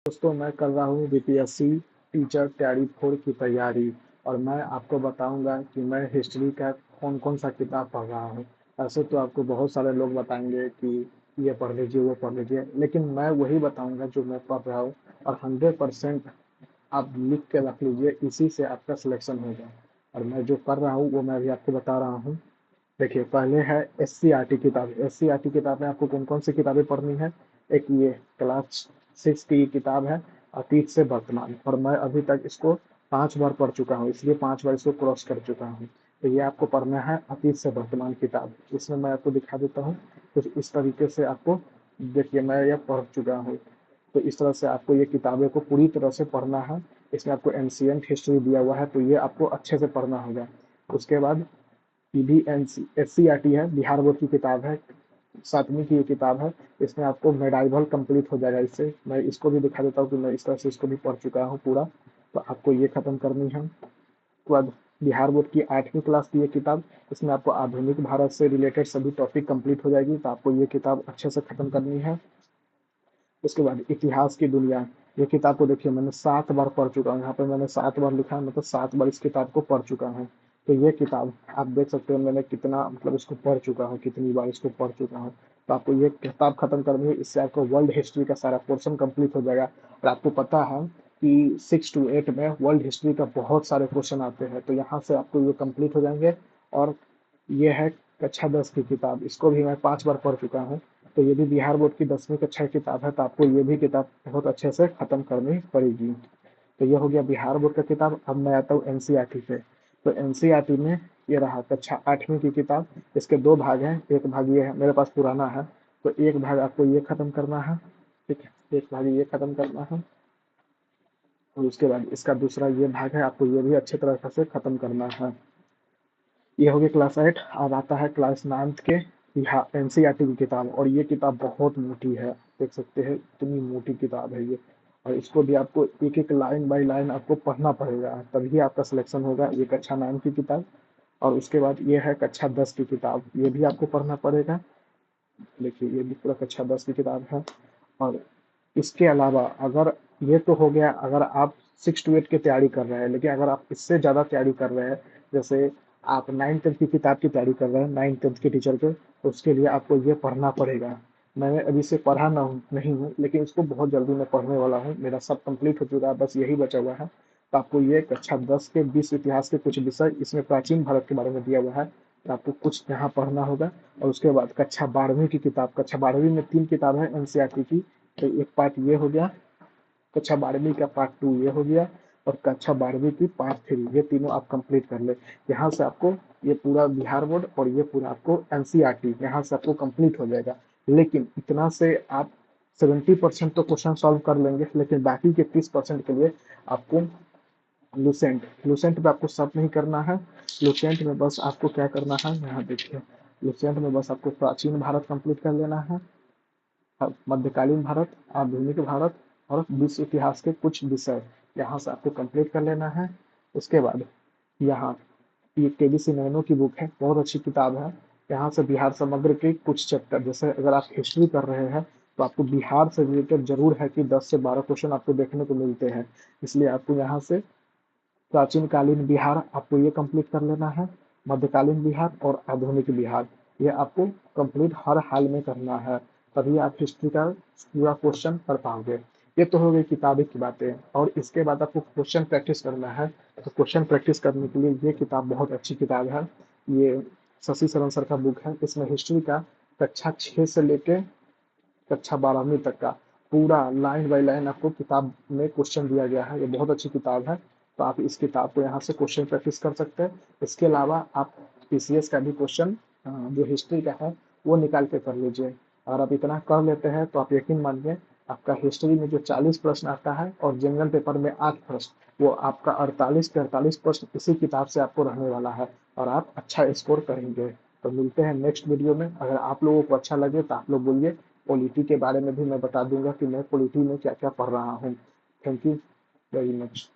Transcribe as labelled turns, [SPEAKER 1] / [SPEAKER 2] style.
[SPEAKER 1] दोस्तों, मैं कर रहा हूँ बीपीएससी टीचर तैयारी 4 की तैयारी। और मैं आपको बताऊंगा कि मैं हिस्ट्री का कौन कौन सा किताब पढ़ रहा हूँ। ऐसे तो आपको बहुत सारे लोग बताएंगे कि ये पढ़ लीजिए वो पढ़ लीजिए, लेकिन मैं वही बताऊंगा जो मैं पढ़ रहा हूँ। और 100% आप लिख के रख लीजिए, इसी से आपका सिलेक्शन होगा। और मैं जो कर रहा हूँ वो मैं अभी आपको बता रहा हूँ। देखिए, पहले है एससीईआरटी किताब। एससीईआरटी किताब में आपको कौन कौन सी किताबें पढ़नी है। एक ये क्लास 6 की किताब है, अतीत से वर्तमान। और मैं अभी तक इसको 5 बार पढ़ चुका हूँ, इसलिए 5 बार इसको क्रॉस कर चुका हूँ। तो ये आपको पढ़ना है अतीत से वर्तमान किताब। इसमें मैं आपको दिखा देता हूँ कुछ इस तरीके से आपको। देखिए, मैं यह पढ़ चुका हूँ। तो इस तरह से आपको ये किताबें को पूरी तरह से पढ़ना है। इसमें आपको एंशियंट हिस्ट्री दिया हुआ है, तो ये आपको अच्छे से पढ़ना होगा। उसके बाद सीधी एससीईआरटी है, बिहार बोर्ड की किताब है, 7वीं की ये किताब है। इसमें आपको मेडाइवल कंप्लीट हो जाएगा। इससे मैं इसको भी दिखा देता हूँ कि मैं इस तरह से इसको भी पढ़ चुका हूँ पूरा। तो आपको ये खत्म करनी है। उसके बाद बिहार बोर्ड की 8वीं क्लास की ये किताब, इसमें आपको आधुनिक भारत से रिलेटेड सभी टॉपिक कंप्लीट हो जाएगी। तो आपको ये किताब अच्छे से खत्म करनी है। उसके बाद इतिहास की दुनिया, ये किताब को देखिए मैंने 7 बार पढ़ चुका हूँ। यहाँ पे मैंने 7 बार लिखा है, मतलब 7 बार इस किताब को पढ़ चुका हूँ। तो ये किताब आप देख सकते हो मैंने कितना, मतलब इसको पढ़ चुका हूँ, कितनी बार इसको पढ़ चुका हूँ। तो आपको ये किताब खत्म करनी है, इससे आपको वर्ल्ड हिस्ट्री का सारा पोर्शन कंप्लीट हो जाएगा। और आपको पता है कि 6 to 8 में वर्ल्ड हिस्ट्री का बहुत सारे क्वेश्चन आते हैं, तो यहाँ से आपको ये कंप्लीट हो जाएंगे। और ये है कक्षा 10 की किताब, इसको भी मैं 5 बार पढ़ चुका हूँ। तो ये भी बिहार बोर्ड की 10वीं कक्षा की किताब है, तो आपको ये भी किताब बहुत अच्छे से खत्म करनी पड़ेगी। तो ये हो गया बिहार बोर्ड का किताब। अब मैं आता हूँ एनसीईआरटी पे। तो एनसीईआरटी में ये रहा कक्षा 8वीं की किताब। इसके 2 भाग हैं, एक भाग ये है, मेरे पास पुराना है। तो एक भाग आपको ये खत्म करना है, ठीक है, एक भाग ये खत्म करना है। और उसके बाद इसका दूसरा ये भाग है, आपको ये भी अच्छे तरह से खत्म करना है। ये हो गया क्लास 8। अब आता है क्लास 9 के एनसीईआरटी की किताब। और ये किताब बहुत मोटी है, देख सकते हैं इतनी मोटी किताब है ये। और इसको भी आपको एक एक लाइन बाय लाइन आपको पढ़ना पड़ेगा, तभी आपका सिलेक्शन होगा। ये कक्षा 9 की किताब। और उसके बाद ये है कक्षा 10 की किताब, ये भी आपको पढ़ना पड़ेगा। देखिए, ये भी पूरा कक्षा 10 की किताब है। और इसके अलावा अगर, ये तो हो गया अगर आप 6 to 8 की तैयारी कर रहे हैं, लेकिन अगर आप इससे ज़्यादा तैयारी कर रहे हैं, जैसे आप 9th 10th की किताब की तैयारी कर रहे हैं 9th 10th के टीचर के, तो उसके लिए आपको ये पढ़ना पड़ेगा। मैंने अभी से पढ़ा ना हूँ नहीं हूँ, लेकिन इसको बहुत जल्दी मैं पढ़ने वाला हूँ। मेरा सब कंप्लीट हो चुका है, बस यही बचा हुआ है। तो आपको ये कक्षा 10 के विश्व इतिहास के कुछ विषय, इसमें प्राचीन भारत के बारे में दिया हुआ है, तो आपको कुछ यहाँ पढ़ना होगा। और उसके बाद कक्षा 12वीं की किताब, कक्षा 12वीं में 3 किताब है एनसीईआरटी की। तो एक पार्ट ये हो गया, कक्षा 12वीं का पार्ट 2 ये हो गया, और कक्षा 12वीं की पार्ट 3, ये तीनों आप कंप्लीट कर ले। यहाँ से आपको ये पूरा बिहार बोर्ड और ये पूरा आपको एनसीईआरटी यहाँ से आपको कंप्लीट हो जाएगा। लेकिन इतना से आप 70% तो क्वेश्चन सॉल्व कर लेंगे, लेकिन बाकी के 30% के लिए आपको लुसेंट लुसेंट पे आपको सब नहीं करना है। लुसेंट में बस आपको क्या करना है, यहाँ देखिए, लुसेंट में बस आपको प्राचीन भारत कंप्लीट कर लेना है, मध्यकालीन भारत, आधुनिक भारत, और विश्व इतिहास के कुछ विषय यहाँ से आपको कंप्लीट कर लेना है। उसके बाद यहाँ ये केबीसी नैनो की बुक है, बहुत अच्छी किताब है। यहाँ से बिहार समग्र के कुछ चैप्टर, जैसे अगर आप हिस्ट्री कर रहे हैं तो आपको बिहार से रिलेटेड जरूर है कि 10 से 12 क्वेश्चन आपको देखने को मिलते हैं। इसलिए आपको यहाँ से प्राचीन कालीन बिहार आपको ये कंप्लीट कर लेना है, मध्यकालीन बिहार और आधुनिक बिहार, ये आपको कंप्लीट हर हाल में करना है। तभी आप हिस्ट्री का पूरा क्वेश्चन कर पाओगे। ये तो हो गई किताबी की बातें। और इसके बाद आपको क्वेश्चन प्रैक्टिस करना है। तो क्वेश्चन प्रैक्टिस करने के लिए ये किताब बहुत अच्छी किताब है। ये शशि शरण सर का बुक है। इसमें हिस्ट्री का कक्षा 6 से लेके कक्षा 12वीं तक का पूरा लाइन बाय लाइन आपको किताब में क्वेश्चन दिया गया है। ये बहुत अच्छी किताब है। तो आप इस किताब को यहाँ से क्वेश्चन प्रैक्टिस कर सकते हैं। इसके अलावा आप पीसीएस का भी क्वेश्चन जो हिस्ट्री का है वो निकाल के कर लीजिए। अगर आप इतना कर लेते हैं तो आप यकीन मानिए, आपका हिस्ट्री में जो 40 प्रश्न आता है और जनरल पेपर में 8 प्रश्न, वो आपका 48 के 48 प्रश्न इसी किताब से आपको रहने वाला है, और आप अच्छा स्कोर करेंगे। तो मिलते हैं नेक्स्ट वीडियो में। अगर आप लोगों को अच्छा लगे तो आप लोग बोलिए। पॉलिटी के बारे में भी मैं बता दूंगा कि मैं पॉलिटी में क्या क्या पढ़ रहा हूँ। Thank you very much.